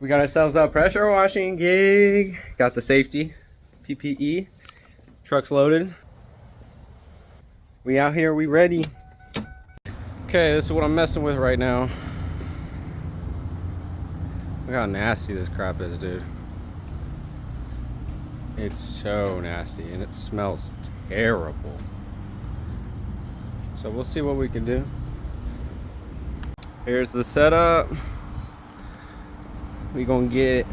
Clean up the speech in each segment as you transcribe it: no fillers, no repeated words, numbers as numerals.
We got ourselves a pressure washing gig. Got the safety, PPE. Truck's loaded. We out here, we ready. Okay, this is what I'm messing with right now. Look how nasty this crap is, dude. It's so nasty and it smells terrible. So we'll see what we can do. Here's the setup. We gonna get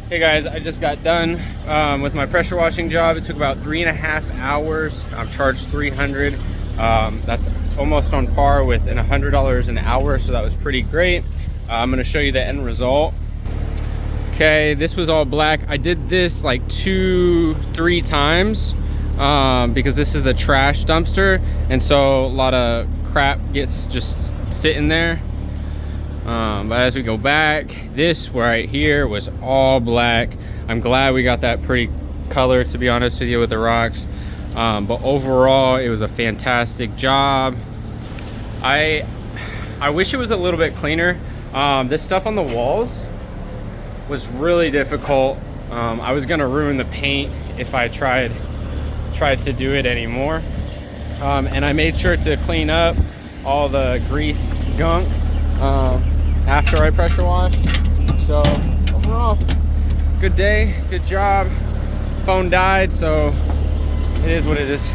Hey guys, I just got done with my pressure washing job. It took about 3.5 hours. I'm charged $300. That's almost on par with $100 an hour, so that was pretty great. I'm gonna show you the end result. Okay, this was all black. I did this like 2-3 times because this is the trash dumpster, and so a lot of crap gets just sitting there. But as we go back, this right here was all black. I'm glad we got that pretty color, to be honest with you, with the rocks. But overall, it was a fantastic job. I wish it was a little bit cleaner. This stuff on the walls was really difficult. I was gonna ruin the paint if I tried to do it anymore. And I made sure to clean up all the grease gunk after I pressure washed. So overall, good day, good job. Phone died, so it is what it is.